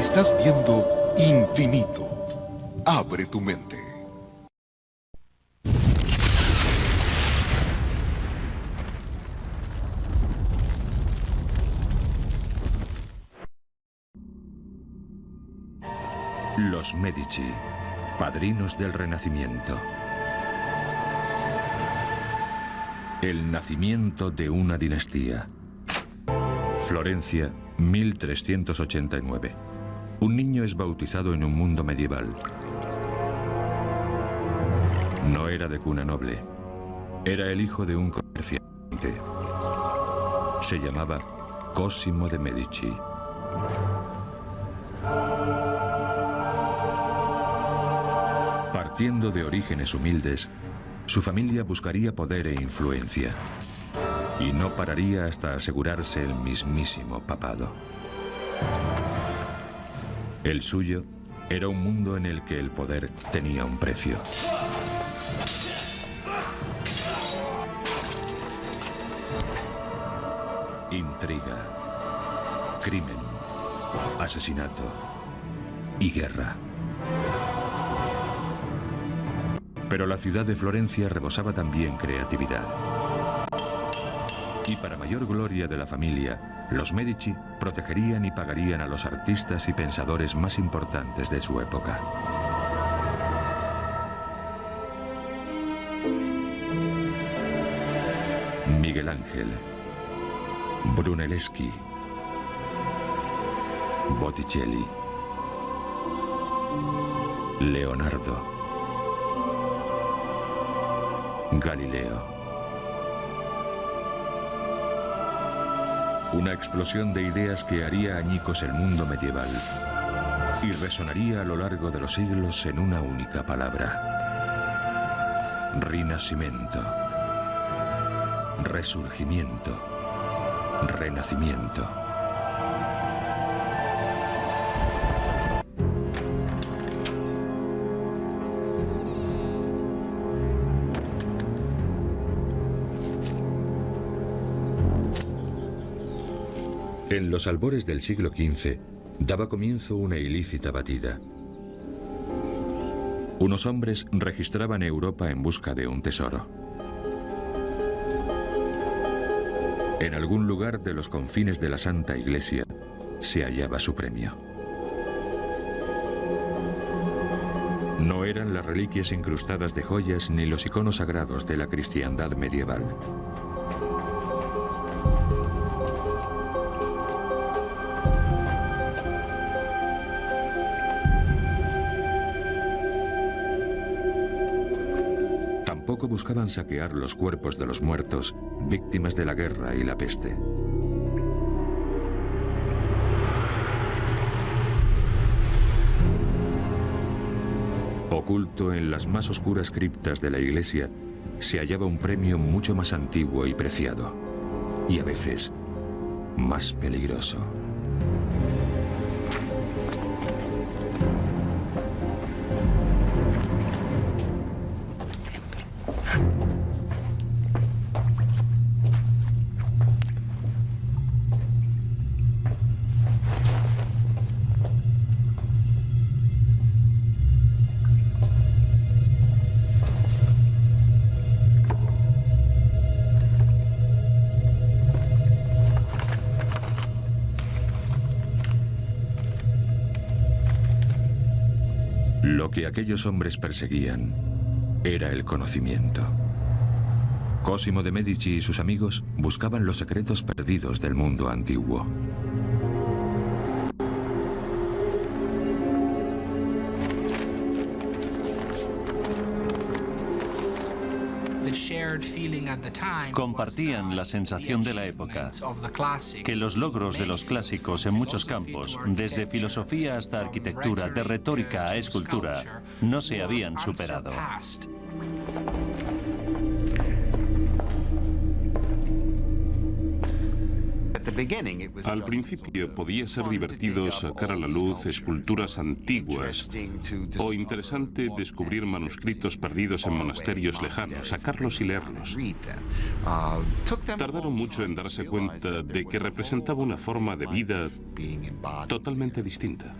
Estás viendo Infinito. Abre tu mente. Los Medici, padrinos del Renacimiento. El nacimiento de una dinastía. Florencia, 1389. Un niño es bautizado en un mundo medieval. No era de cuna noble. Era el hijo de un comerciante. Se llamaba Cosimo de Medici. Partiendo de orígenes humildes, su familia buscaría poder e influencia. Y no pararía hasta asegurarse el mismísimo papado. El suyo era un mundo en el que el poder tenía un precio. Intriga, crimen, asesinato y guerra. Pero la ciudad de Florencia rebosaba también creatividad. Y para mayor gloria de la familia, los Medici protegerían y pagarían a los artistas y pensadores más importantes de su época. Miguel Ángel, Brunelleschi, Botticelli, Leonardo, Galileo. Una explosión de ideas que haría añicos el mundo medieval y resonaría a lo largo de los siglos en una única palabra: Rinascimento, resurgimiento, renacimiento. En los albores del siglo XV daba comienzo una ilícita batida. Unos hombres registraban Europa en busca de un tesoro. En algún lugar de los confines de la Santa Iglesia se hallaba su premio. No eran las reliquias incrustadas de joyas ni los iconos sagrados de la cristiandad medieval. Tampoco buscaban saquear los cuerpos de los muertos, víctimas de la guerra y la peste. Oculto en las más oscuras criptas de la iglesia, se hallaba un premio mucho más antiguo y preciado, y a veces más peligroso. Lo que aquellos hombres perseguían era el conocimiento. Cosimo de Medici y sus amigos buscaban los secretos perdidos del mundo antiguo. Compartían la sensación de la época, que los logros de los clásicos en muchos campos, desde filosofía hasta arquitectura, de retórica a escultura, no se habían superado. Al principio podía ser divertido sacar a la luz esculturas antiguas o interesante descubrir manuscritos perdidos en monasterios lejanos, sacarlos y leerlos. Tardaron mucho en darse cuenta de que representaba una forma de vida totalmente distinta.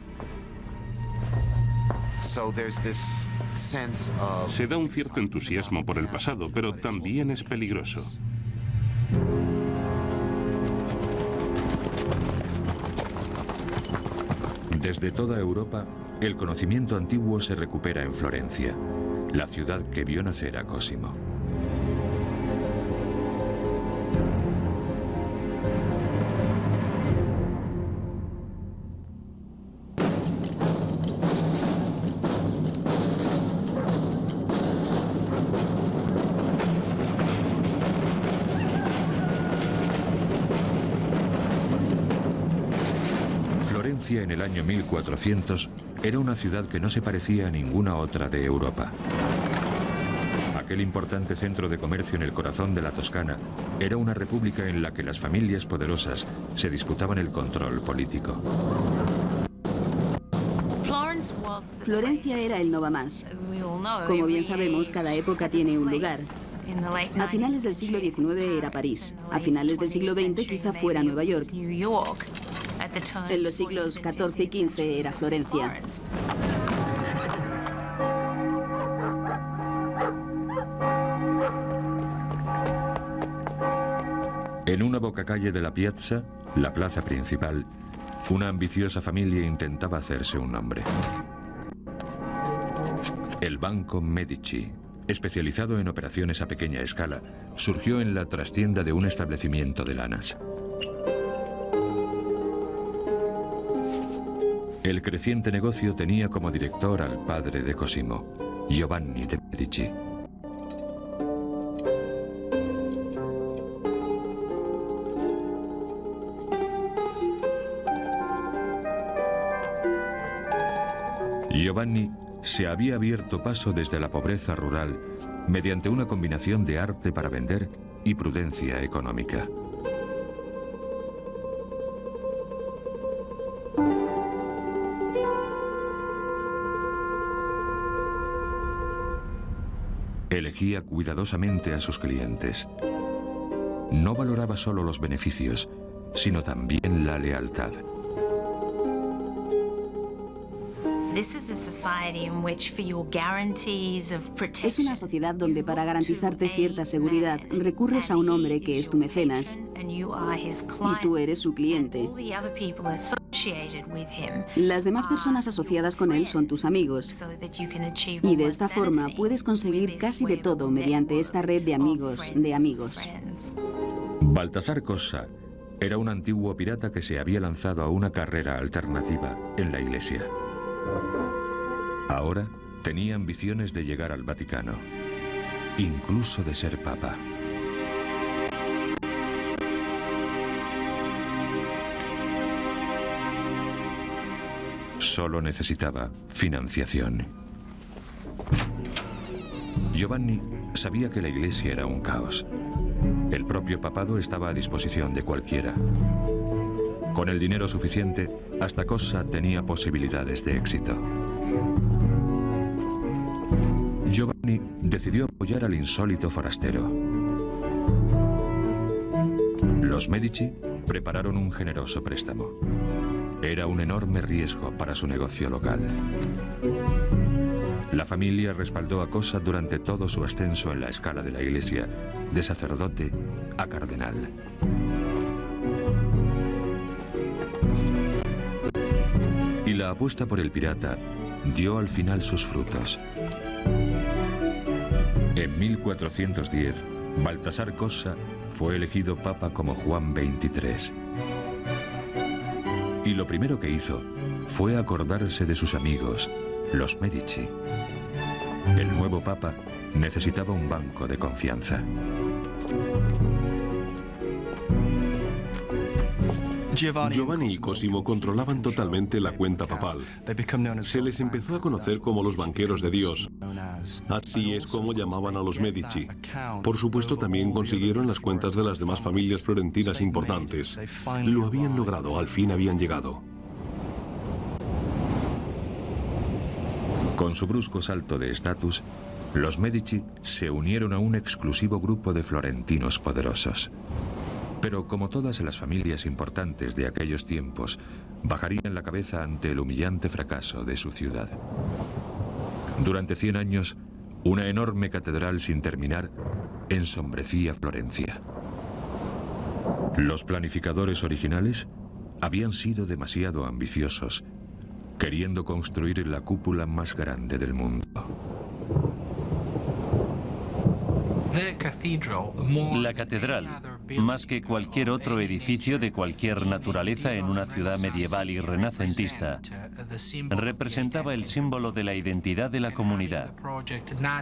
Se da un cierto entusiasmo por el pasado, pero también es peligroso. Desde toda Europa, el conocimiento antiguo se recupera en Florencia, la ciudad que vio nacer a Cosimo. Florencia en el año 1400 era una ciudad que no se parecía a ninguna otra de Europa. Aquel importante centro de comercio en el corazón de la Toscana era una república en la que las familias poderosas se disputaban el control político. Florencia era el no va más. Como bien sabemos, cada época tiene un lugar. A finales del siglo XIX era París. A finales del siglo XX quizá fuera Nueva York. En los siglos XIV y XV era Florencia. En una bocacalle de la Piazza, la plaza principal, una ambiciosa familia intentaba hacerse un nombre. El Banco Medici, especializado en operaciones a pequeña escala, surgió en la trastienda de un establecimiento de lanas. El creciente negocio tenía como director al padre de Cosimo, Giovanni de Medici. Giovanni se había abierto paso desde la pobreza rural mediante una combinación de arte para vender y prudencia económica. Elegía cuidadosamente a sus clientes. No valoraba solo los beneficios, sino también la lealtad. Es una sociedad donde para garantizarte cierta seguridad recurres a un hombre que es tu mecenas y tú eres su cliente. Las demás personas asociadas con él son tus amigos y de esta forma puedes conseguir casi de todo mediante esta red de amigos de amigos. Baltasar Cossa era un antiguo pirata que se había lanzado a una carrera alternativa en la Iglesia. Ahora tenía ambiciones de llegar al Vaticano, incluso de ser papa. Solo necesitaba financiación. Giovanni sabía que la Iglesia era un caos. El propio papado estaba a disposición de cualquiera. Con el dinero suficiente, hasta Cossa tenía posibilidades de éxito. Giovanni decidió apoyar al insólito forastero. Los Medici prepararon un generoso préstamo. Era un enorme riesgo para su negocio local. La familia respaldó a Cossa durante todo su ascenso en la escala de la Iglesia, de sacerdote a cardenal. Y la apuesta por el pirata dio al final sus frutos. En 1410, Baltasar Cossa fue elegido papa como Juan XXIII. Y lo primero que hizo fue acordarse de sus amigos, los Medici. El nuevo papa necesitaba un banco de confianza. Giovanni y Cosimo controlaban totalmente la cuenta papal. Se les empezó a conocer como los banqueros de Dios. Así es como llamaban a los Medici. Por supuesto, también consiguieron las cuentas de las demás familias florentinas importantes. Lo habían logrado, al fin habían llegado. Con su brusco salto de estatus, los Medici se unieron a un exclusivo grupo de florentinos poderosos. Pero como todas las familias importantes de aquellos tiempos, bajarían la cabeza ante el humillante fracaso de su ciudad. Durante 100 años, una enorme catedral sin terminar ensombrecía Florencia. Los planificadores originales habían sido demasiado ambiciosos, queriendo construir la cúpula más grande del mundo. La catedral, más que cualquier otro edificio de cualquier naturaleza en una ciudad medieval y renacentista, representaba el símbolo de la identidad de la comunidad.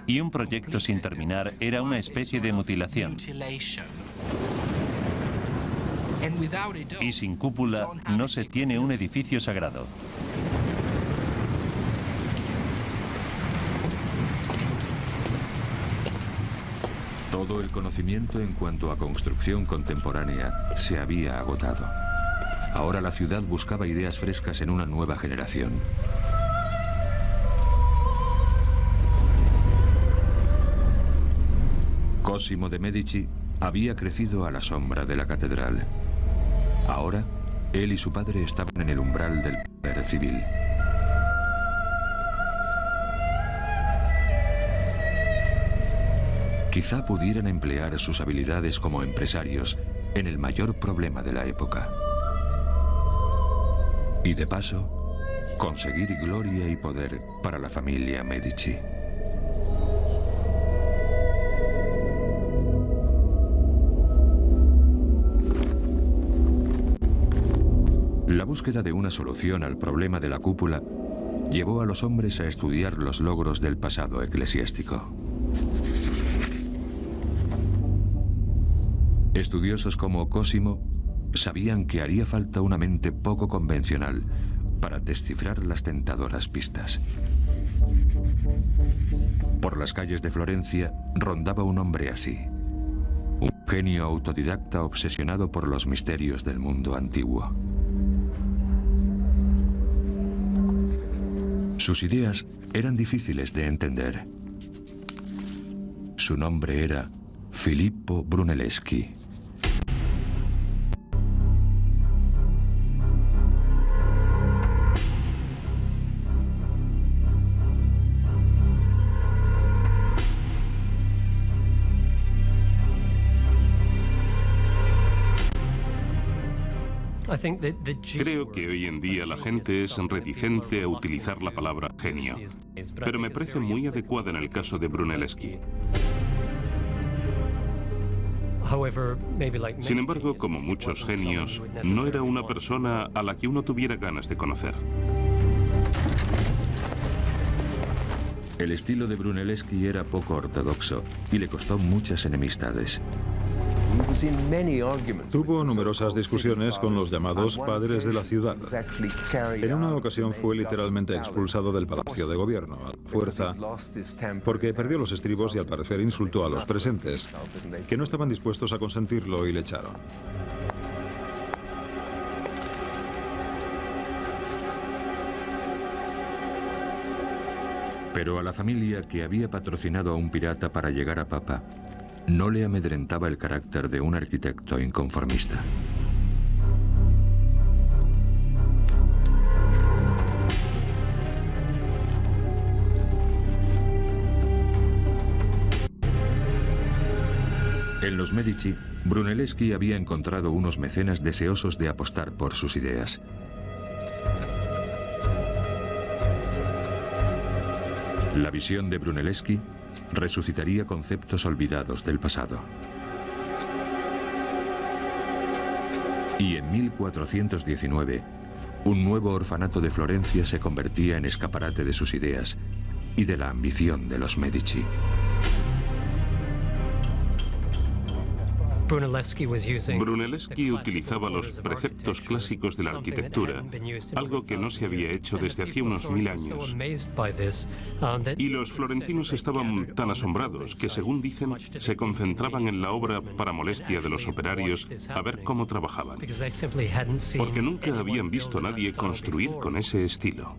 Y un proyecto sin terminar era una especie de mutilación. Y sin cúpula no se tiene un edificio sagrado. Todo el conocimiento en cuanto a construcción contemporánea se había agotado. Ahora la ciudad buscaba ideas frescas en una nueva generación. Cosimo de Medici había crecido a la sombra de la catedral. Ahora, él y su padre estaban en el umbral del poder civil. Quizá pudieran emplear sus habilidades como empresarios en el mayor problema de la época. Y de paso, conseguir gloria y poder para la familia Medici. La búsqueda de una solución al problema de la cúpula llevó a los hombres a estudiar los logros del pasado eclesiástico. Estudiosos como Cosimo sabían que haría falta una mente poco convencional para descifrar las tentadoras pistas. Por las calles de Florencia rondaba un hombre así, un genio autodidacta obsesionado por los misterios del mundo antiguo. Sus ideas eran difíciles de entender. Su nombre era Filippo Brunelleschi. Creo que hoy en día la gente es reticente a utilizar la palabra genio, pero me parece muy adecuada en el caso de Brunelleschi. Sin embargo, como muchos genios, no era una persona a la que uno tuviera ganas de conocer. El estilo de Brunelleschi era poco ortodoxo y le costó muchas enemistades. Tuvo numerosas discusiones con los llamados padres de la ciudad. En una ocasión fue literalmente expulsado del Palacio de Gobierno a la fuerza porque perdió los estribos y al parecer insultó a los presentes, que no estaban dispuestos a consentirlo y le echaron. Pero a la familia que había patrocinado a un pirata para llegar a papa, no le amedrentaba el carácter de un arquitecto inconformista. En los Medici, Brunelleschi había encontrado unos mecenas deseosos de apostar por sus ideas. La visión de Brunelleschi resucitaría conceptos olvidados del pasado. Y en 1419, un nuevo orfanato de Florencia se convertía en escaparate de sus ideas y de la ambición de los Medici. Brunelleschi utilizaba los preceptos clásicos de la arquitectura, algo que no se había hecho desde hacía unos 1000 años. Y los florentinos estaban tan asombrados que, según dicen, se concentraban en la obra para molestia de los operarios a ver cómo trabajaban, porque nunca habían visto a nadie construir con ese estilo.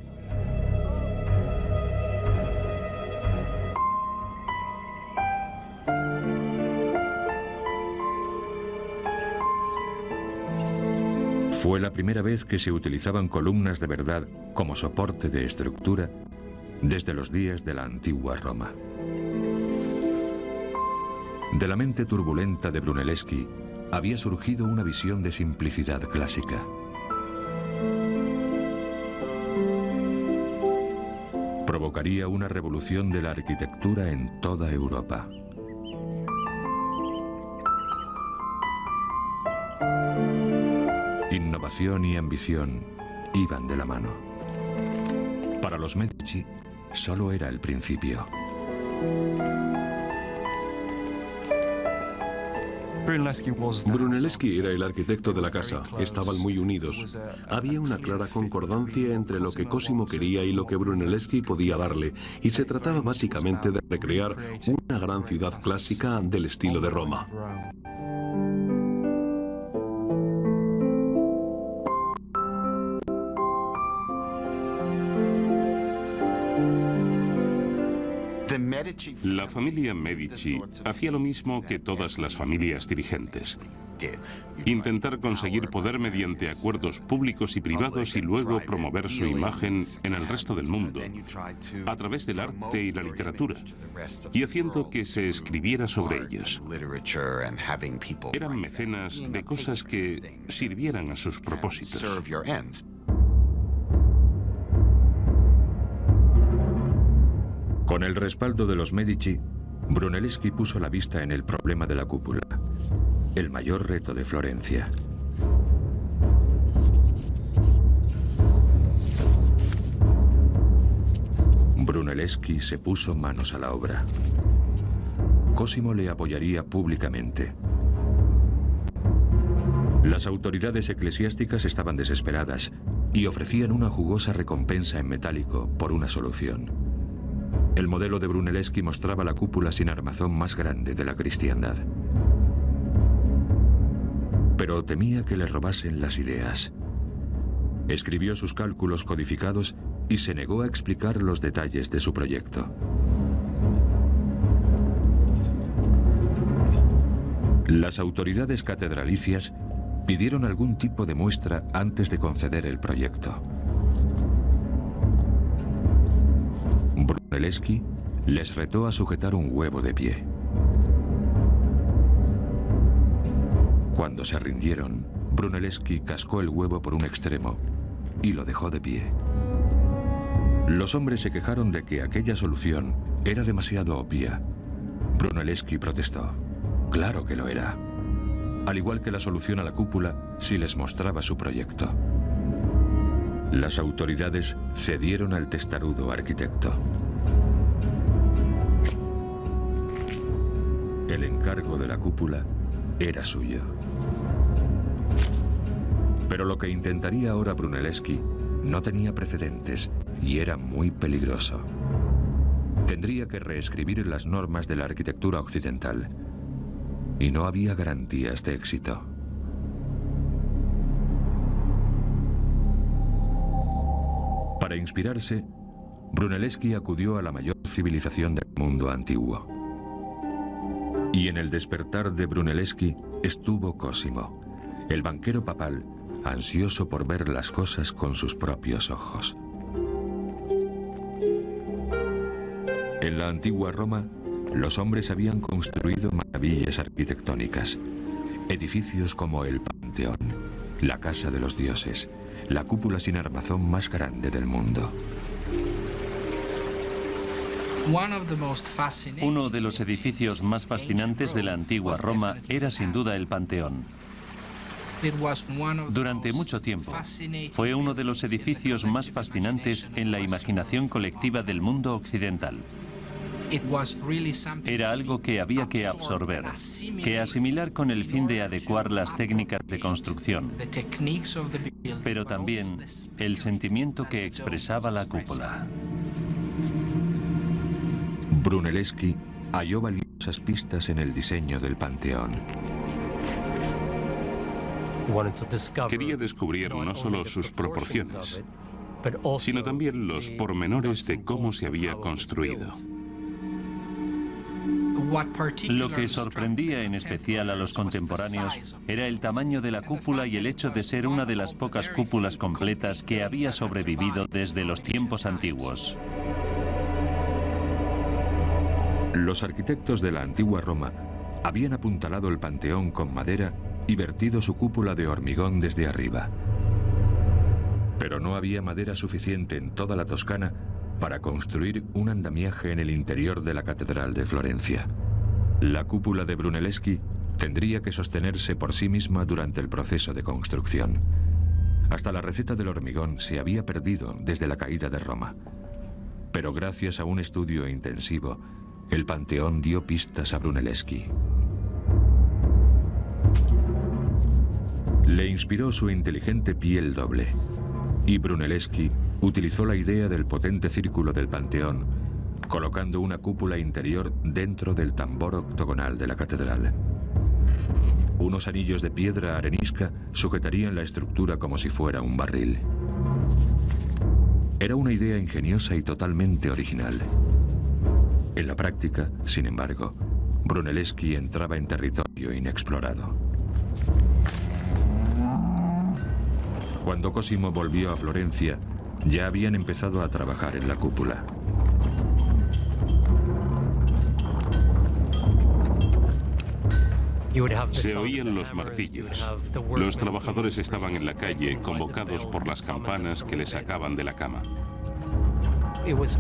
Fue la primera vez que se utilizaban columnas de verdad como soporte de estructura desde los días de la antigua Roma. De la mente turbulenta de Brunelleschi había surgido una visión de simplicidad clásica. Provocaría una revolución de la arquitectura en toda Europa. Innovación y ambición iban de la mano. Para los Medici, solo era el principio. Brunelleschi era el arquitecto de la casa, estaban muy unidos. Había una clara concordancia entre lo que Cosimo quería y lo que Brunelleschi podía darle, y se trataba básicamente de recrear una gran ciudad clásica del estilo de Roma. La familia Medici hacía lo mismo que todas las familias dirigentes. Intentar conseguir poder mediante acuerdos públicos y privados y luego promover su imagen en el resto del mundo, a través del arte y la literatura, y haciendo que se escribiera sobre ellos. Eran mecenas de cosas que sirvieran a sus propósitos. Con el respaldo de los Medici, Brunelleschi puso la vista en el problema de la cúpula, el mayor reto de Florencia. Brunelleschi se puso manos a la obra. Cosimo le apoyaría públicamente. Las autoridades eclesiásticas estaban desesperadas y ofrecían una jugosa recompensa en metálico por una solución. El modelo de Brunelleschi mostraba la cúpula sin armazón más grande de la cristiandad. Pero temía que le robasen las ideas. Escribió sus cálculos codificados y se negó a explicar los detalles de su proyecto. Las autoridades catedralicias pidieron algún tipo de muestra antes de conceder el proyecto. Brunelleschi les retó a sujetar un huevo de pie. Cuando se rindieron, Brunelleschi cascó el huevo por un extremo y lo dejó de pie. Los hombres se quejaron de que aquella solución era demasiado obvia. Brunelleschi protestó. Claro que lo era. Al igual que la solución a la cúpula, si les mostraba su proyecto. Las autoridades cedieron al testarudo arquitecto. El encargo de la cúpula era suyo. Pero lo que intentaría ahora Brunelleschi no tenía precedentes y era muy peligroso. Tendría que reescribir las normas de la arquitectura occidental y no había garantías de éxito. Para inspirarse, Brunelleschi acudió a la mayor civilización del mundo antiguo. Y en el despertar de Brunelleschi estuvo Cosimo, el banquero papal, ansioso por ver las cosas con sus propios ojos. En la antigua Roma, los hombres habían construido maravillas arquitectónicas, edificios como el Panteón, la Casa de los Dioses, la cúpula sin armazón más grande del mundo. Uno de los edificios más fascinantes de la antigua Roma era sin duda el Panteón. Durante mucho tiempo, fue uno de los edificios más fascinantes en la imaginación colectiva del mundo occidental. Era algo que había que absorber, que asimilar con el fin de adecuar las técnicas de construcción, pero también el sentimiento que expresaba la cúpula. Brunelleschi halló valiosas pistas en el diseño del Panteón. Quería descubrir no solo sus proporciones, sino también los pormenores de cómo se había construido. Lo que sorprendía en especial a los contemporáneos era el tamaño de la cúpula y el hecho de ser una de las pocas cúpulas completas que había sobrevivido desde los tiempos antiguos. Los arquitectos de la antigua Roma habían apuntalado el Panteón con madera y vertido su cúpula de hormigón desde arriba. Pero no había madera suficiente en toda la Toscana para construir un andamiaje en el interior de la Catedral de Florencia. La cúpula de Brunelleschi tendría que sostenerse por sí misma durante el proceso de construcción. Hasta la receta del hormigón se había perdido desde la caída de Roma. Pero gracias a un estudio intensivo, el Panteón dio pistas a Brunelleschi. Le inspiró su inteligente piel doble, y Brunelleschi utilizó la idea del potente círculo del Panteón, colocando una cúpula interior dentro del tambor octogonal de la catedral. Unos anillos de piedra arenisca sujetarían la estructura como si fuera un barril. Era una idea ingeniosa y totalmente original. En la práctica, sin embargo, Brunelleschi entraba en territorio inexplorado. Cuando Cosimo volvió a Florencia, ya habían empezado a trabajar en la cúpula. Se oían los martillos. Los trabajadores estaban en la calle, convocados por las campanas que les sacaban de la cama.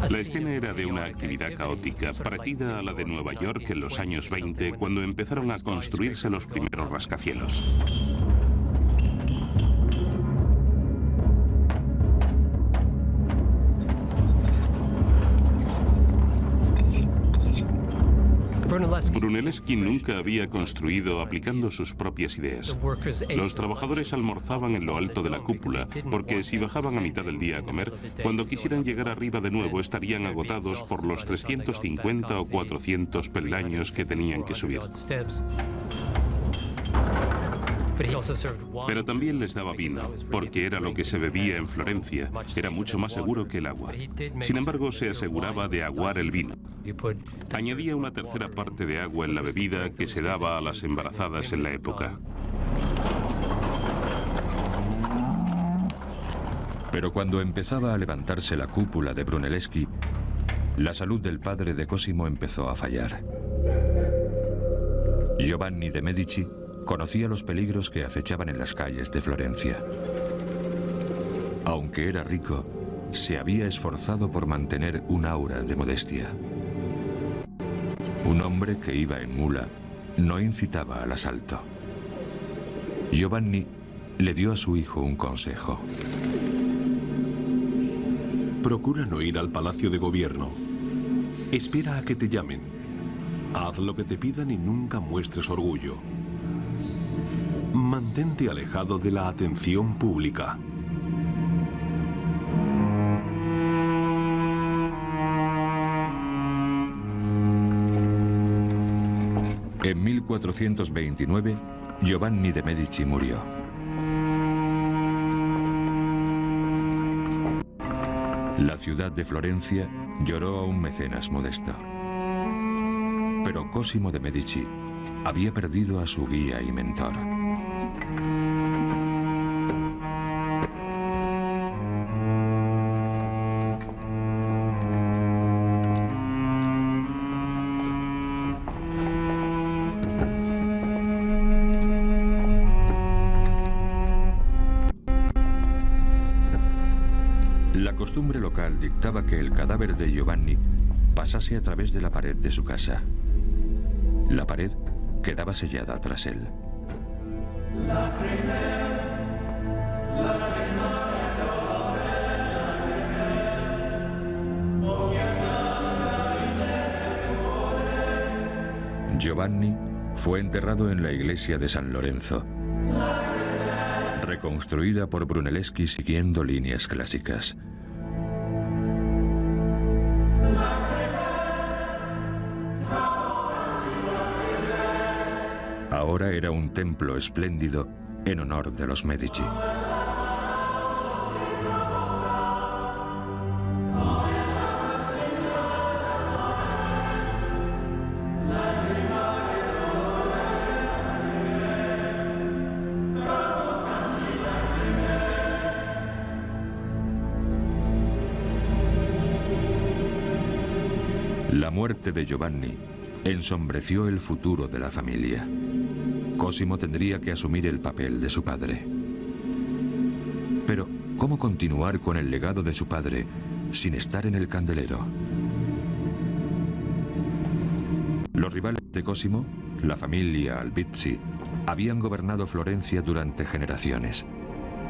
La escena era de una actividad caótica, parecida a la de Nueva York en los años 20, cuando empezaron a construirse los primeros rascacielos. Brunelleschi nunca había construido aplicando sus propias ideas. Los trabajadores almorzaban en lo alto de la cúpula, porque si bajaban a mitad del día a comer, cuando quisieran llegar arriba de nuevo estarían agotados por los 350 o 400 peldaños que tenían que subir. Pero también les daba vino, porque era lo que se bebía en Florencia. Era mucho más seguro que el agua. Sin embargo, se aseguraba de aguar el vino. Añadía una tercera parte de agua en la bebida que se daba a las embarazadas en la época. Pero cuando empezaba a levantarse la cúpula de Brunelleschi, la salud del padre de Cosimo empezó a fallar. Giovanni de Medici conocía los peligros que acechaban en las calles de Florencia. Aunque era rico, se había esforzado por mantener un aura de modestia. Un hombre que iba en mula no incitaba al asalto. Giovanni le dio a su hijo un consejo. Procura no ir al palacio de gobierno. Espera a que te llamen. Haz lo que te pidan y nunca muestres orgullo. Mantente alejado de la atención pública. En 1429, Giovanni de Medici murió. La ciudad de Florencia lloró a un mecenas modesto. Pero Cosimo de Medici había perdido a su guía y mentor. La costumbre local dictaba que el cadáver de Giovanni pasase a través de la pared de su casa. La pared quedaba sellada tras él. Giovanni fue enterrado en la iglesia de San Lorenzo, reconstruida por Brunelleschi siguiendo líneas clásicas. Ahora era un templo espléndido en honor de los Medici. La muerte de Giovanni ensombreció el futuro de la familia. Cosimo tendría que asumir el papel de su padre. Pero, ¿cómo continuar con el legado de su padre sin estar en el candelero? Los rivales de Cosimo, la familia Albizzi, habían gobernado Florencia durante generaciones.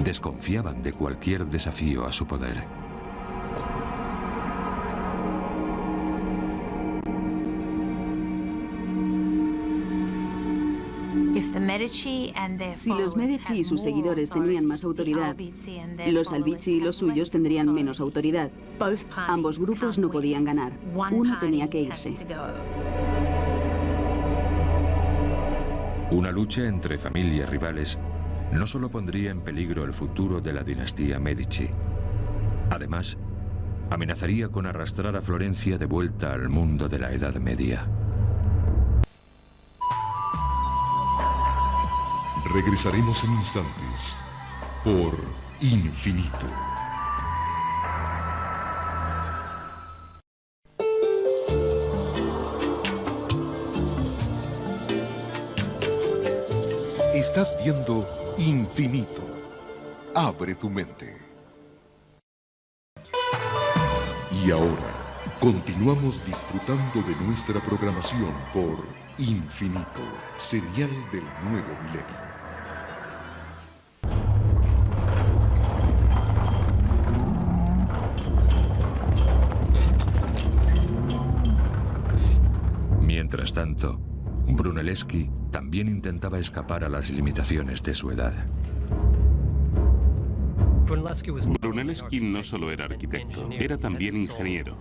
Desconfiaban de cualquier desafío a su poder. Si los Medici y sus seguidores tenían más autoridad, los Albizzi y los suyos tendrían menos autoridad. Ambos grupos no podían ganar. Uno tenía que irse. Una lucha entre familias rivales no solo pondría en peligro el futuro de la dinastía Medici. Además, amenazaría con arrastrar a Florencia de vuelta al mundo de la Edad Media. Regresaremos en instantes por Infinito. Estás viendo Infinito. Abre tu mente. Y ahora, continuamos disfrutando de nuestra programación por Infinito, serial del nuevo milenio. Mientras tanto, Brunelleschi también intentaba escapar a las limitaciones de su edad. Brunelleschi no solo era arquitecto, era también ingeniero.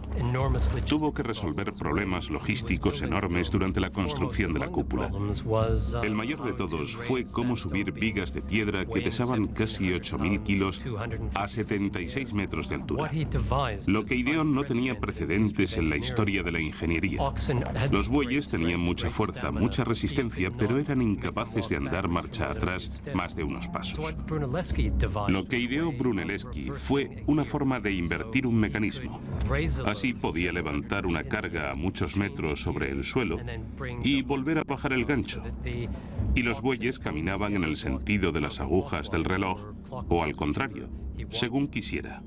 Tuvo que resolver problemas logísticos enormes durante la construcción de la cúpula. El mayor de todos fue cómo subir vigas de piedra que pesaban casi 8.000 kilos a 76 metros de altura. Lo que ideó no tenía precedentes en la historia de la ingeniería. Los bueyes tenían mucha fuerza, mucha resistencia, pero eran incapaces de andar marcha atrás más de unos pasos. Lo que ideó Brunelleschi fue una forma de invertir un mecanismo. Así podía levantar una carga a muchos metros sobre el suelo y volver a bajar el gancho. Y los bueyes caminaban en el sentido de las agujas del reloj, o al contrario, según quisiera.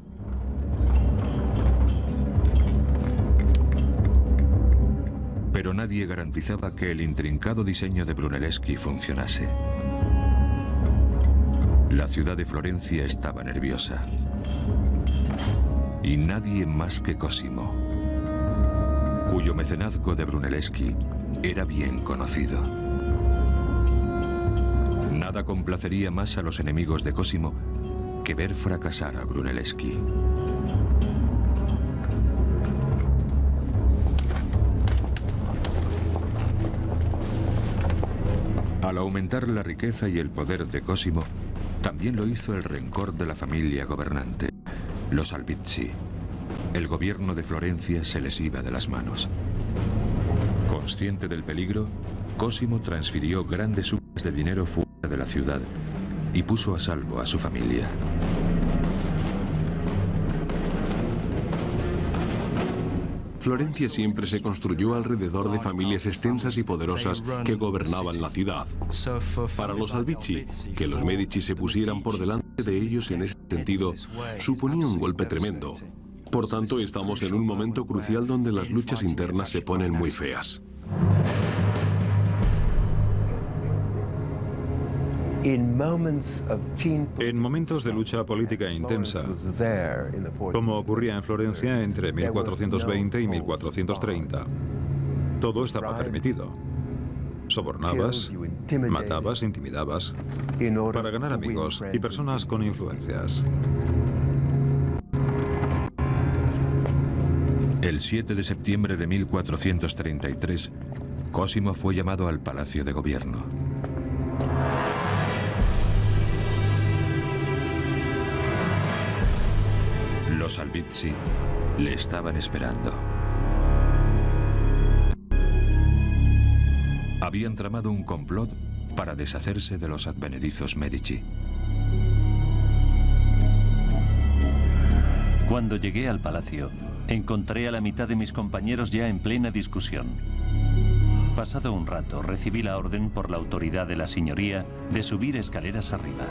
Pero nadie garantizaba que el intrincado diseño de Brunelleschi funcionase. La ciudad de Florencia estaba nerviosa. Y nadie más que Cosimo, cuyo mecenazgo de Brunelleschi era bien conocido. Nada complacería más a los enemigos de Cosimo que ver fracasar a Brunelleschi. Al aumentar la riqueza y el poder de Cosimo, también lo hizo el rencor de la familia gobernante, los Albizzi. El gobierno de Florencia se les iba de las manos. Consciente del peligro, Cosimo transfirió grandes sumas de dinero fuera de la ciudad y puso a salvo a su familia. Florencia siempre se construyó alrededor de familias extensas y poderosas que gobernaban la ciudad. Para los Albizzi, que los Medici se pusieran por delante de ellos en ese sentido, suponía un golpe tremendo. Por tanto, estamos en un momento crucial donde las luchas internas se ponen muy feas. En momentos de lucha política intensa, como ocurría en Florencia entre 1420 y 1430, todo estaba permitido. Sobornabas, matabas, intimidabas, para ganar amigos y personas con influencias. El 7 de septiembre de 1433, Cosimo fue llamado al Palacio de Gobierno. Los Albizzi le estaban esperando. Habían tramado un complot para deshacerse de los advenedizos Medici. Cuando llegué al palacio, Encontré a la mitad de mis compañeros ya en plena discusión. Pasado un rato, recibí la orden por la autoridad de la señoría de subir escaleras arriba.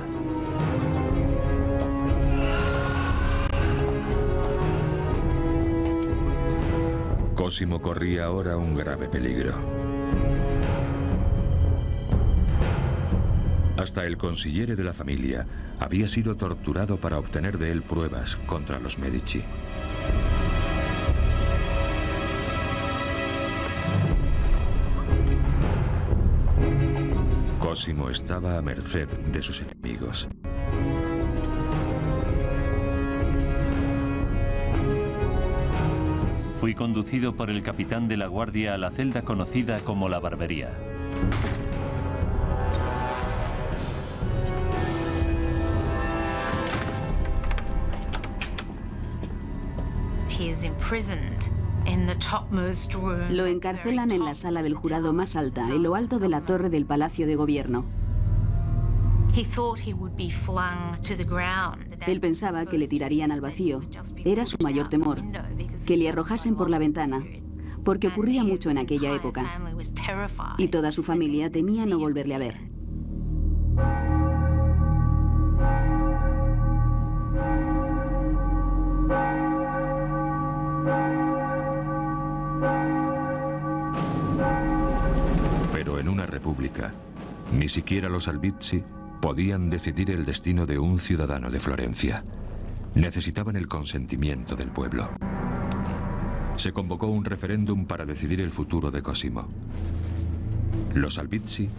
Cosimo corría ahora un grave peligro. Hasta el consigliere de la familia había sido torturado para obtener de él pruebas contra los Medici. Cosimo estaba a merced de sus enemigos. Fui conducido por el capitán de la guardia a la celda conocida como la barbería. Lo encarcelan en la sala del jurado más alta, en lo alto de la torre del Palacio de Gobierno. Él pensaba que le tirarían al vacío. Era su mayor temor, que le arrojasen por la ventana, porque ocurría mucho en aquella época. Y toda su familia temía no volverle a ver. Pero en una república, ni siquiera los Albizzi podían decidir el destino de un ciudadano de Florencia. Necesitaban el consentimiento del pueblo. Se convocó un referéndum para decidir el futuro de Cosimo. Los Albizzi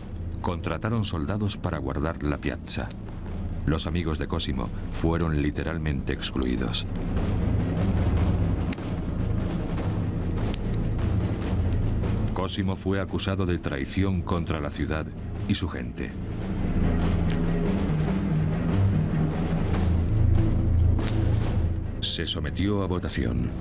contrataron soldados para guardar la piazza. Los amigos de Cosimo fueron literalmente excluidos. Cosimo fue acusado de traición contra la ciudad y su gente. Se sometió a votación.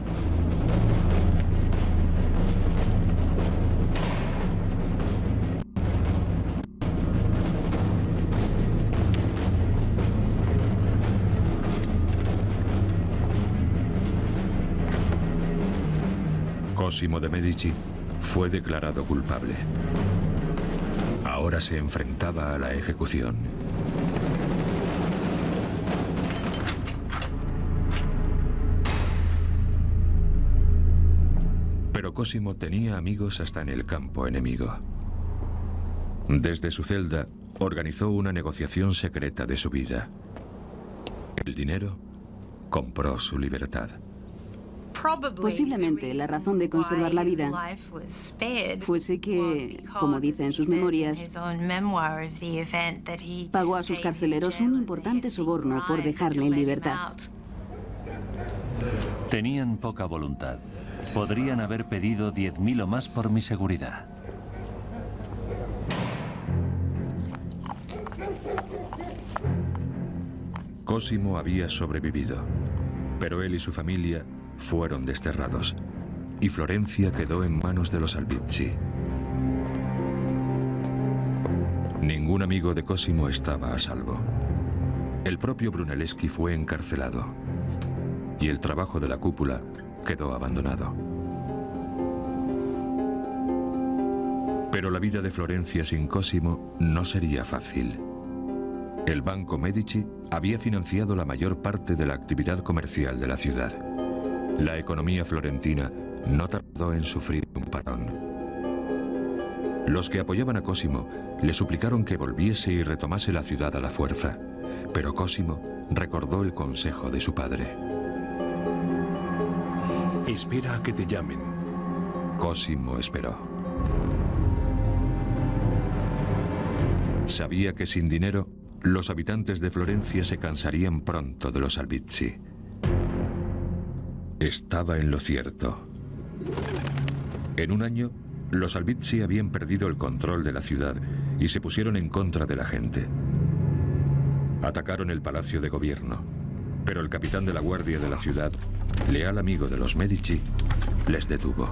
Cosimo de Medici fue declarado culpable. Ahora se enfrentaba a la ejecución. Pero Cosimo tenía amigos hasta en el campo enemigo. Desde su celda, organizó una negociación secreta de su vida. El dinero compró su libertad. Posiblemente la razón de conservar la vida fuese que, como dice en sus memorias, pagó a sus carceleros un importante soborno por dejarle en libertad. Tenían poca voluntad. Podrían haber pedido 10.000 o más por mi seguridad. Cosimo había sobrevivido, pero él y su familia fueron desterrados, y Florencia quedó en manos de los Albizzi. Ningún amigo de Cosimo estaba a salvo. El propio Brunelleschi fue encarcelado, y el trabajo de la cúpula quedó abandonado. Pero la vida de Florencia sin Cosimo no sería fácil. El Banco Medici había financiado la mayor parte de la actividad comercial de la ciudad. La economía florentina no tardó en sufrir un parón. Los que apoyaban a Cosimo le suplicaron que volviese y retomase la ciudad a la fuerza, pero Cosimo recordó el consejo de su padre. Espera a que te llamen. Cosimo esperó. Sabía que sin dinero, los habitantes de Florencia se cansarían pronto de los Albizzi. Estaba en lo cierto. En un año, los Albizzi habían perdido el control de la ciudad y se pusieron en contra de la gente. Atacaron el Palacio de Gobierno, pero el capitán de la guardia de la ciudad, leal amigo de los Medici, les detuvo.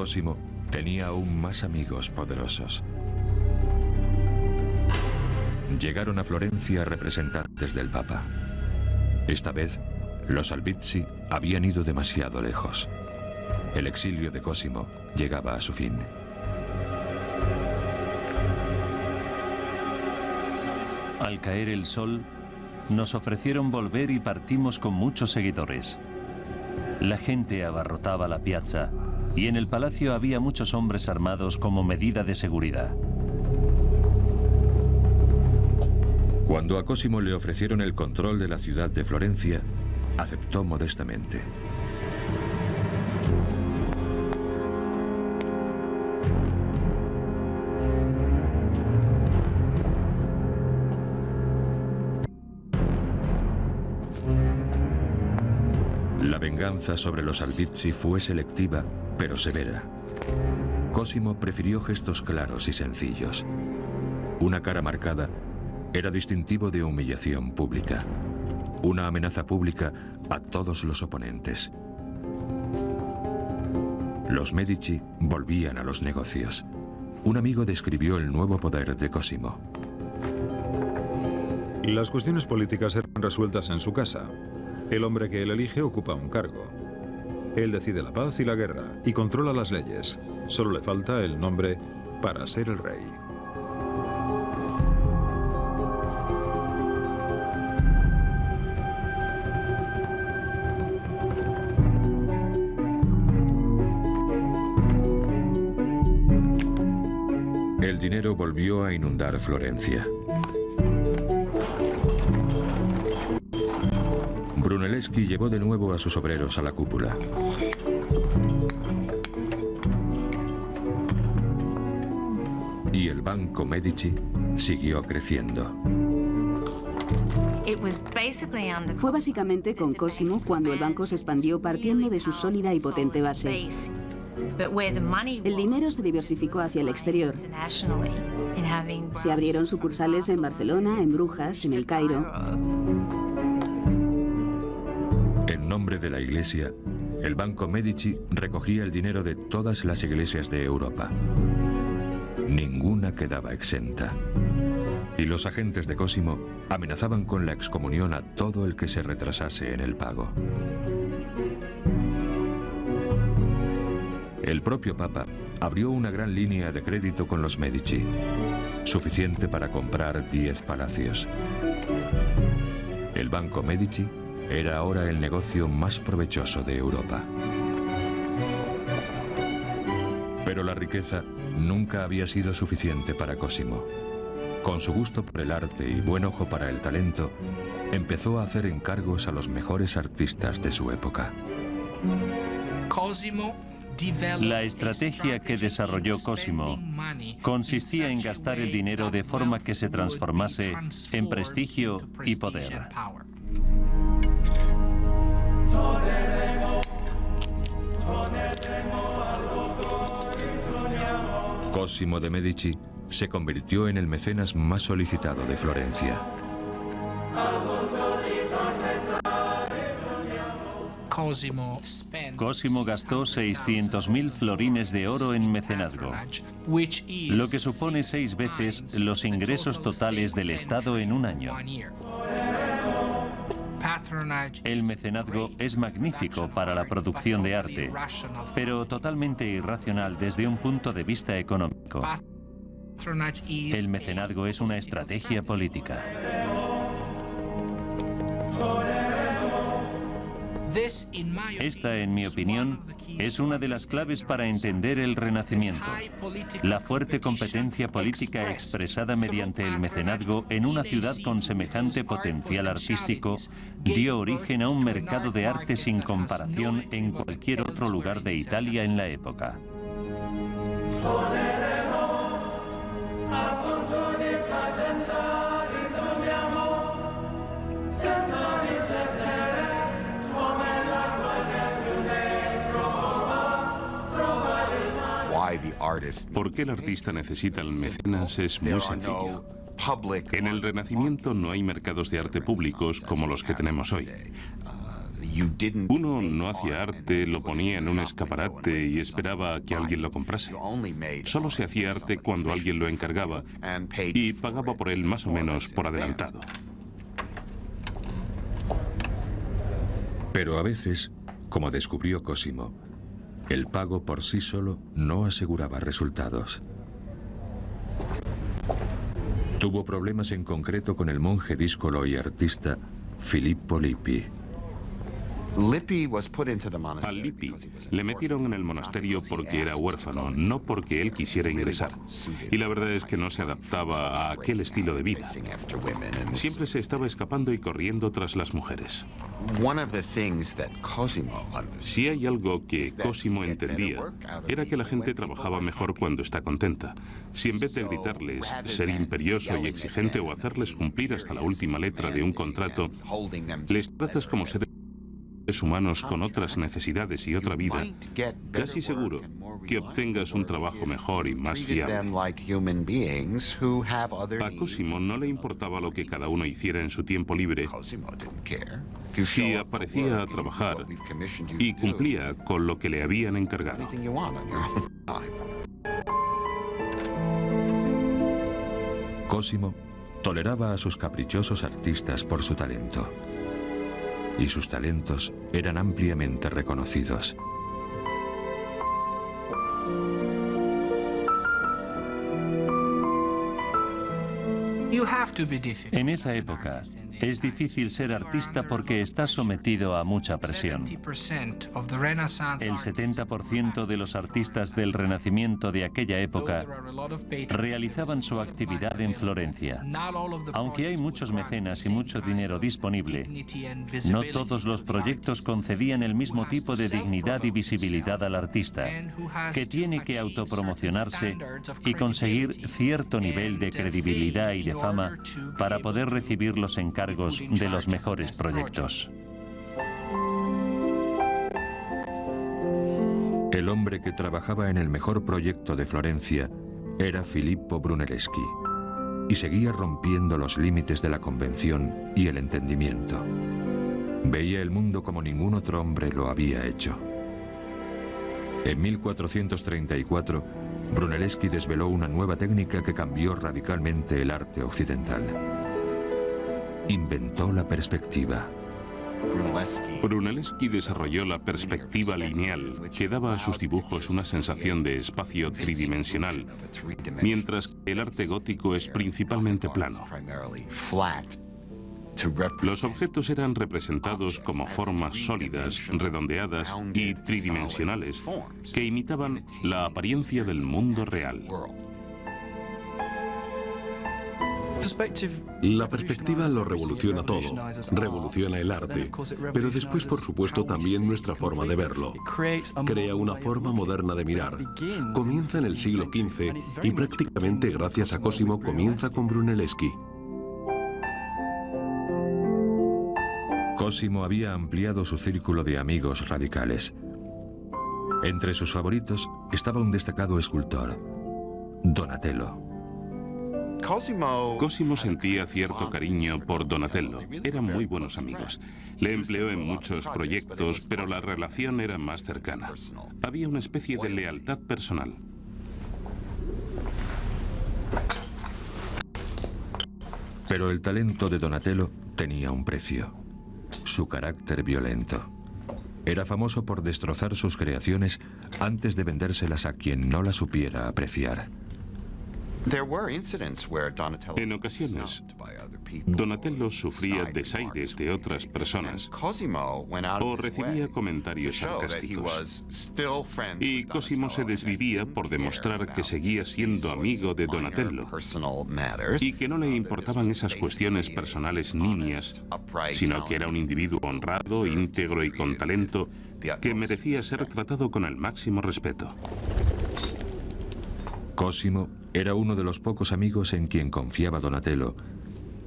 Cosimo tenía aún más amigos poderosos. Llegaron a Florencia representantes del Papa. Esta vez, los Albizzi habían ido demasiado lejos. El exilio de Cosimo llegaba a su fin. Al caer el sol, nos ofrecieron volver y partimos con muchos seguidores. La gente abarrotaba la piazza y en el palacio había muchos hombres armados como medida de seguridad. Cuando a Cosimo le ofrecieron el control de la ciudad de Florencia, aceptó modestamente. La venganza sobre los Albizzi fue selectiva, pero severa. Cosimo prefirió gestos claros y sencillos. Una cara marcada era distintivo de humillación pública. Una amenaza pública a todos los oponentes. Los Medici volvían a los negocios. Un amigo describió el nuevo poder de Cosimo. Las cuestiones políticas eran resueltas en su casa. El hombre que él elige ocupa un cargo. Él decide la paz y la guerra y controla las leyes. Solo le falta el nombre para ser el rey. El dinero volvió a inundar Florencia. Brunelleschi llevó de nuevo a sus obreros a la cúpula. Y el Banco Medici siguió creciendo. Fue básicamente con Cosimo cuando el banco se expandió partiendo de su sólida y potente base. El dinero se diversificó hacia el exterior. Se abrieron sucursales en Barcelona, en Brujas, en El Cairo. En nombre de la Iglesia, el Banco Medici recogía el dinero de todas las iglesias de Europa. Ninguna quedaba exenta. Y los agentes de Cosimo amenazaban con la excomunión a todo el que se retrasase en el pago. El propio Papa abrió una gran línea de crédito con los Medici, suficiente para comprar 10 palacios. El Banco Medici era ahora el negocio más provechoso de Europa. Pero la riqueza nunca había sido suficiente para Cosimo. Con su gusto por el arte y buen ojo para el talento, empezó a hacer encargos a los mejores artistas de su época. La estrategia que desarrolló Cosimo consistía en gastar el dinero de forma que se transformase en prestigio y poder. Cosimo de Medici se convirtió en el mecenas más solicitado de Florencia. Cosimo gastó 600.000 florines de oro en mecenazgo, lo que supone 6 veces los ingresos totales del Estado en un año. El mecenazgo es magnífico para la producción de arte, pero totalmente irracional desde un punto de vista económico. El mecenazgo es una estrategia política. Esta, en mi opinión, es una de las claves para entender el Renacimiento. La fuerte competencia política expresada mediante el mecenazgo en una ciudad con semejante potencial artístico dio origen a un mercado de arte sin comparación en cualquier otro lugar de Italia en la época. ¿Por qué el artista necesita el mecenas? Es muy sencillo. En el Renacimiento no hay mercados de arte públicos como los que tenemos hoy. Uno no hacía arte, lo ponía en un escaparate y esperaba a que alguien lo comprase. Solo se hacía arte cuando alguien lo encargaba y pagaba por él más o menos por adelantado. Pero a veces, como descubrió Cosimo, el pago por sí solo no aseguraba resultados. Tuvo problemas en concreto con el monje díscolo y artista Filippo Lippi. Al Lippi le metieron en el monasterio porque era huérfano, no porque él quisiera ingresar. Y la verdad es que no se adaptaba a aquel estilo de vida. Siempre se estaba escapando y corriendo tras las mujeres. Si hay algo que Cosimo entendía, era que la gente trabajaba mejor cuando está contenta. Si en vez de gritarles, ser imperioso y exigente o hacerles cumplir hasta la última letra de un contrato, les tratas como seres humanos con otras necesidades y otra vida, casi seguro que obtengas un trabajo mejor y más fiable. A Cosimo no le importaba lo que cada uno hiciera en su tiempo libre si aparecía a trabajar y cumplía con lo que le habían encargado. Cosimo toleraba a sus caprichosos artistas por su talento. Y sus talentos eran ampliamente reconocidos. En esa época es difícil ser artista porque estás sometido a mucha presión. El 70% de los artistas del Renacimiento de aquella época realizaban su actividad en Florencia. Aunque hay muchos mecenas y mucho dinero disponible, no todos los proyectos concedían el mismo tipo de dignidad y visibilidad al artista, que tiene que autopromocionarse y conseguir cierto nivel de credibilidad y de fama para poder recibir los encargos de los mejores proyectos. El hombre que trabajaba en el mejor proyecto de Florencia era Filippo Brunelleschi, y seguía rompiendo los límites de la convención y el entendimiento. Veía el mundo como ningún otro hombre lo había hecho. En 1434, Brunelleschi desveló una nueva técnica que cambió radicalmente el arte occidental. Inventó la perspectiva. Brunelleschi desarrolló la perspectiva lineal, que daba a sus dibujos una sensación de espacio tridimensional, mientras que el arte gótico es principalmente plano. Los objetos eran representados como formas sólidas, redondeadas y tridimensionales, que imitaban la apariencia del mundo real. La perspectiva lo revoluciona todo, revoluciona el arte, pero después, por supuesto, también nuestra forma de verlo. Crea una forma moderna de mirar. Comienza en el siglo XV y prácticamente gracias a Cosimo comienza con Brunelleschi. Cosimo había ampliado su círculo de amigos radicales. Entre sus favoritos estaba un destacado escultor, Donatello. Cosimo sentía cierto cariño por Donatello. Eran muy buenos amigos. Le empleó en muchos proyectos, pero la relación era más cercana. Había una especie de lealtad personal. Pero el talento de Donatello tenía un precio: su carácter violento. Era famoso por destrozar sus creaciones antes de vendérselas a quien no las supiera apreciar. En ocasiones, Donatello sufría desaires de otras personas o recibía comentarios sarcásticos. Y Cosimo se desvivía por demostrar que seguía siendo amigo de Donatello y que no le importaban esas cuestiones personales nimias, sino que era un individuo honrado, íntegro y con talento que merecía ser tratado con el máximo respeto. Cosimo era uno de los pocos amigos en quien confiaba Donatello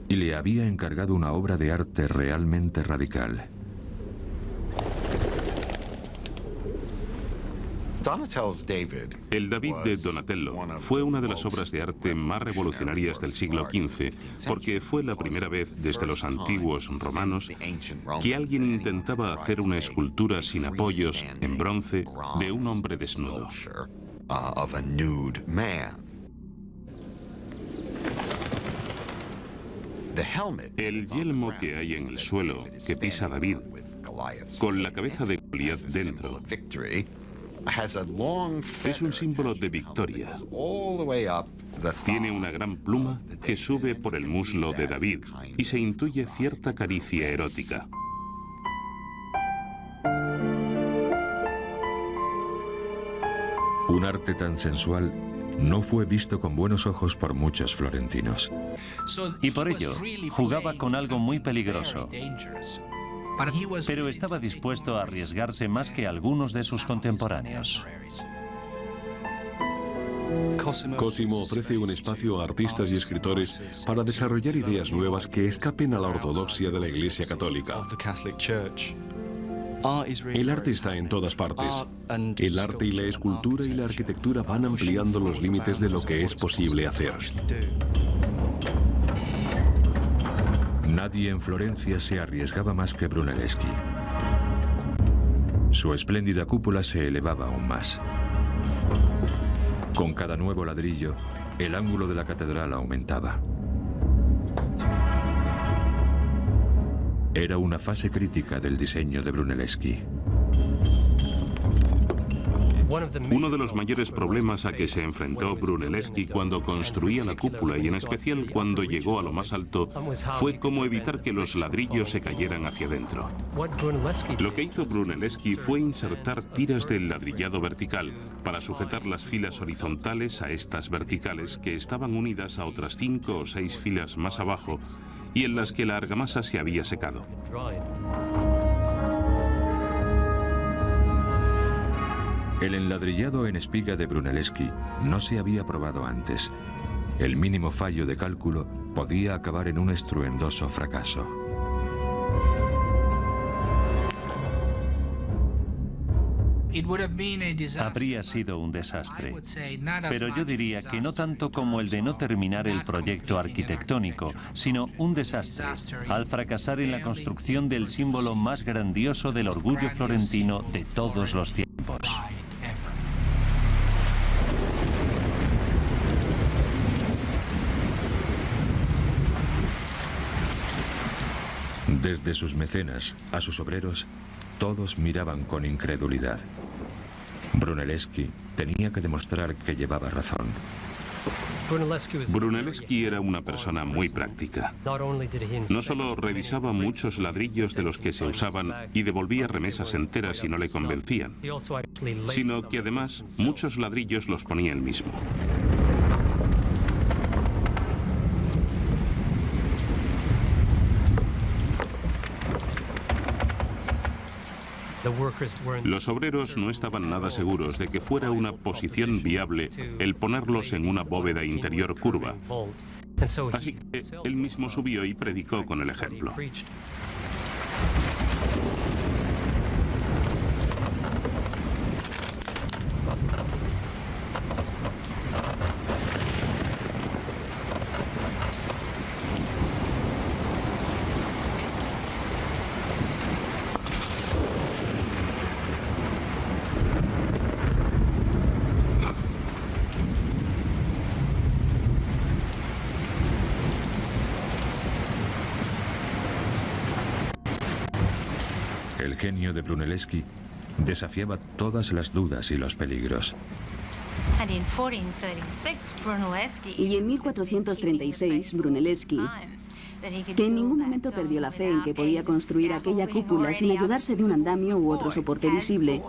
y le había encargado una obra de arte realmente radical. El David de Donatello fue una de las obras de arte más revolucionarias del siglo XV, porque fue la primera vez desde los antiguos romanos que alguien intentaba hacer una escultura sin apoyos, en bronce, de un hombre desnudo. El yelmo que hay en el suelo, que pisa David, con la cabeza de Goliat dentro, es un símbolo de victoria. Tiene una gran pluma que sube por el muslo de David y se intuye cierta caricia erótica. Un arte tan sensual no fue visto con buenos ojos por muchos florentinos. Y por ello, jugaba con algo muy peligroso. Pero estaba dispuesto a arriesgarse más que algunos de sus contemporáneos. Cosimo ofrece un espacio a artistas y escritores para desarrollar ideas nuevas que escapen a la ortodoxia de la Iglesia Católica. El arte está en todas partes. El arte y la escultura y la arquitectura van ampliando los límites de lo que es posible hacer. Nadie en Florencia se arriesgaba más que Brunelleschi. Su espléndida cúpula se elevaba aún más. Con cada nuevo ladrillo, el ángulo de la catedral aumentaba. Era una fase crítica del diseño de Brunelleschi. Uno de los mayores problemas a que se enfrentó Brunelleschi cuando construía la cúpula, y en especial cuando llegó a lo más alto, fue cómo evitar que los ladrillos se cayeran hacia adentro. Lo que hizo Brunelleschi fue insertar tiras del ladrillado vertical para sujetar las filas horizontales a estas verticales, que estaban unidas a otras 5 o 6 filas más abajo y en las que la argamasa se había secado. El enladrillado en espiga de Brunelleschi no se había probado antes. El mínimo fallo de cálculo podía acabar en un estruendoso fracaso. Habría sido un desastre, pero yo diría que no tanto como el de no terminar el proyecto arquitectónico, sino un desastre al fracasar en la construcción del símbolo más grandioso del orgullo florentino de todos los tiempos. Desde sus mecenas a sus obreros, todos miraban con incredulidad. Brunelleschi tenía que demostrar que llevaba razón. Brunelleschi era una persona muy práctica. No solo revisaba muchos ladrillos de los que se usaban y devolvía remesas enteras si no le convencían, sino que además muchos ladrillos los ponía él mismo. Los obreros no estaban nada seguros de que fuera una posición viable el ponerlos en una bóveda interior curva. Así que él mismo subió y predicó con el ejemplo. El genio de Brunelleschi desafiaba todas las dudas y los peligros. Y en 1436, Brunelleschi, que en ningún momento perdió la fe en que podía construir aquella cúpula sin ayudarse de un andamio u otro soporte visible,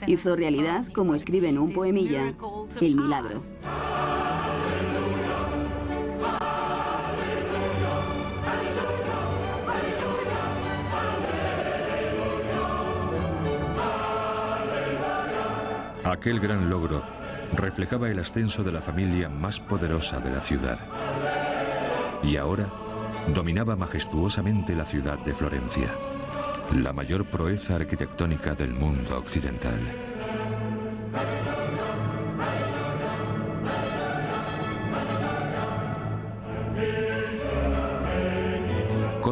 hizo realidad, como escribe en un poemilla, el milagro. Aquel gran logro reflejaba el ascenso de la familia más poderosa de la ciudad. Y ahora dominaba majestuosamente la ciudad de Florencia, la mayor proeza arquitectónica del mundo occidental.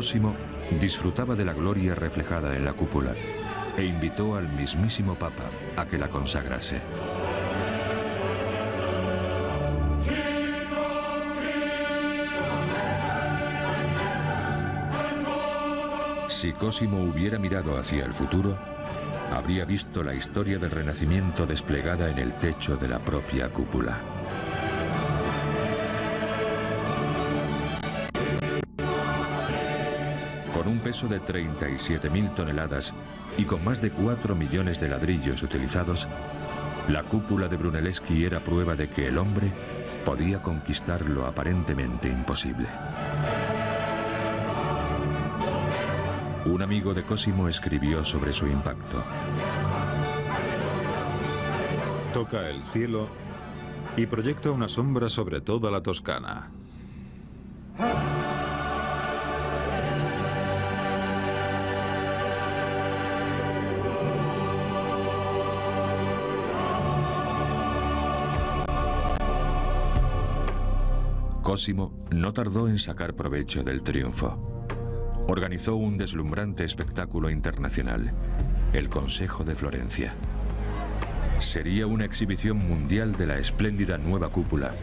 Cosimo disfrutaba de la gloria reflejada en la cúpula e invitó al mismísimo Papa a que la consagrase. Si Cosimo hubiera mirado hacia el futuro, habría visto la historia del Renacimiento desplegada en el techo de la propia cúpula. Con un peso de 37.000 toneladas y con más de 4 millones de ladrillos utilizados, la cúpula de Brunelleschi era prueba de que el hombre podía conquistar lo aparentemente imposible. Un amigo de Cosimo escribió sobre su impacto. Toca el cielo y proyecta una sombra sobre toda la Toscana. Cosimo no tardó en sacar provecho del triunfo. Organizó un deslumbrante espectáculo internacional, el Consejo de Florencia. Sería una exhibición mundial de la espléndida nueva cúpula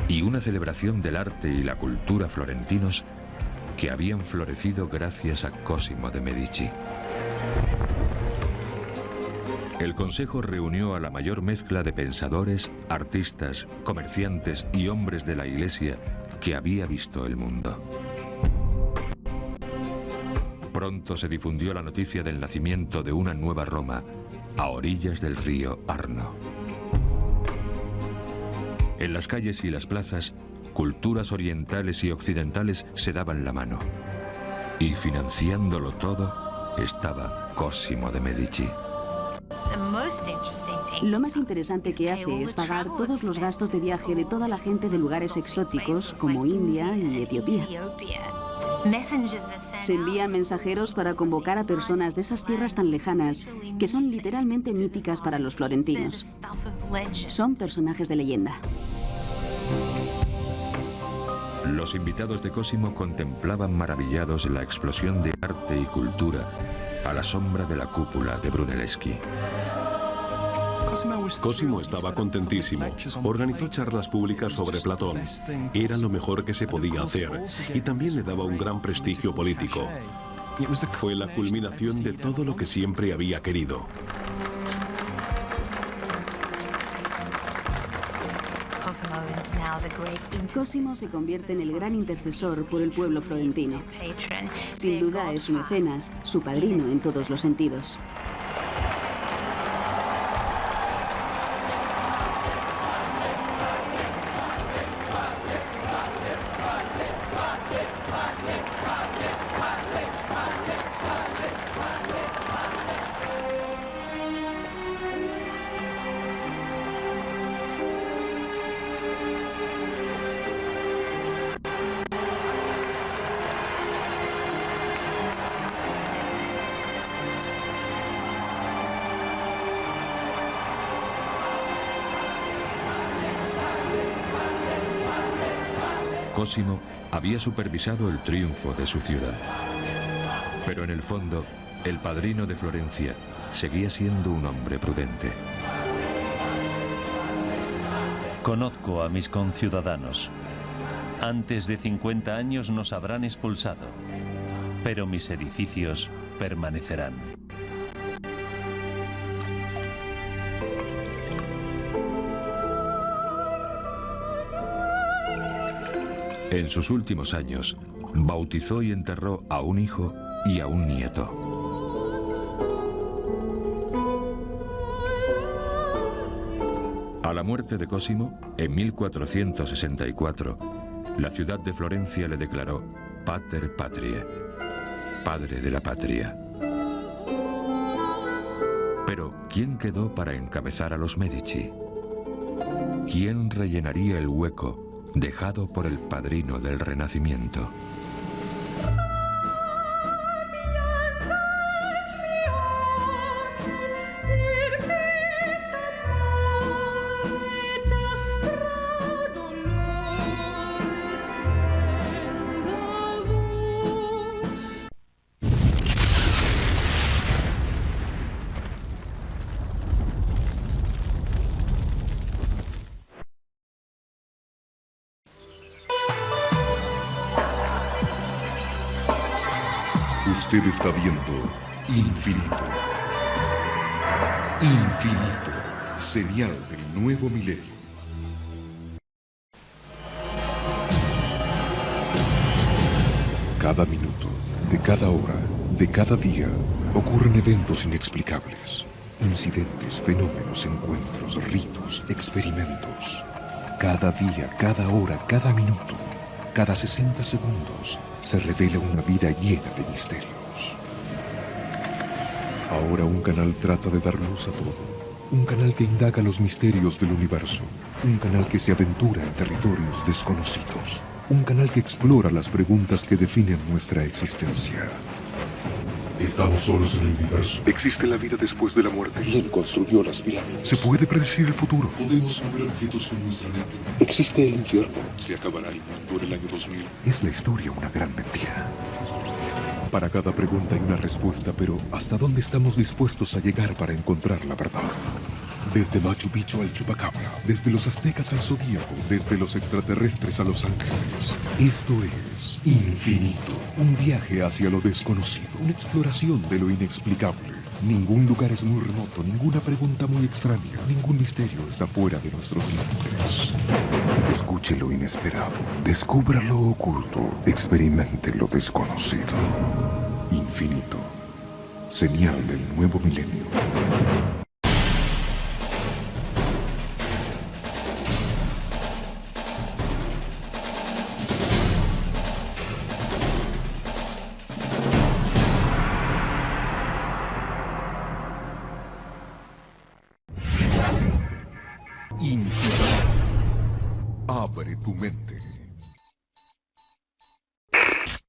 y una celebración del arte y la cultura florentinos que habían florecido gracias a Cosimo de Medici. El Consejo reunió a la mayor mezcla de pensadores, artistas, comerciantes y hombres de la Iglesia que había visto el mundo. Pronto se difundió la noticia del nacimiento de una nueva Roma a orillas del río Arno. En las calles y las plazas, culturas orientales y occidentales se daban la mano. Y financiándolo todo estaba Cosimo de Medici. Lo más interesante que hace es pagar todos los gastos de viaje de toda la gente de lugares exóticos como India y Etiopía. Se envían mensajeros para convocar a personas de esas tierras tan lejanas que son literalmente míticas para los florentinos. Son personajes de leyenda. Los invitados de Cosimo contemplaban maravillados la explosión de arte y cultura a la sombra de la cúpula de Brunelleschi. Cosimo estaba contentísimo. Organizó charlas públicas sobre Platón. Era lo mejor que se podía hacer y también le daba un gran prestigio político. Fue la culminación de todo lo que siempre había querido. Cosimo se convierte en el gran intercesor por el pueblo florentino. Sin duda es su mecenas, su padrino en todos los sentidos. Cosimo había supervisado el triunfo de su ciudad. Pero en el fondo, el padrino de Florencia seguía siendo un hombre prudente. Conozco a mis conciudadanos. Antes de 50 años nos habrán expulsado, pero mis edificios permanecerán. En sus últimos años, bautizó y enterró a un hijo y a un nieto. A la muerte de Cosimo, en 1464, la ciudad de Florencia le declaró Pater Patriae, padre de la patria. Pero, ¿quién quedó para encabezar a los Medici? ¿Quién rellenaría el hueco dejado por el padrino del Renacimiento? Usted está viendo Infinito. Infinito. Señal del nuevo milenio. Cada minuto, de cada hora, de cada día, ocurren eventos inexplicables. Incidentes, fenómenos, encuentros, ritos, experimentos. Cada día, cada hora, cada minuto, cada 60 segundos, se revela una vida llena de misterios. Ahora un canal trata de dar luz a todo. Un canal que indaga los misterios del universo. Un canal que se aventura en territorios desconocidos. Un canal que explora las preguntas que definen nuestra existencia. ¿Estamos solos en el universo? ¿Existe la vida después de la muerte? ¿Quién construyó las pirámides? ¿Se puede predecir el futuro? ¿Podemos mover objetos con nuestra mente? ¿Existe el infierno? ¿Se acabará el mundo en el año 2000? ¿Es la historia una gran mentira? Para cada pregunta hay una respuesta, pero ¿hasta dónde estamos dispuestos a llegar para encontrar la verdad? Desde Machu Picchu al Chupacabra, desde los aztecas al Zodíaco, desde los extraterrestres a los ángeles. Esto es Infinito, un viaje hacia lo desconocido, una exploración de lo inexplicable. Ningún lugar es muy remoto, ninguna pregunta muy extraña, ningún misterio está fuera de nuestros límites. Escuche lo inesperado, descubra lo oculto, experimente lo desconocido. Infinito, señal del nuevo milenio. Infinito. Abre tu mente.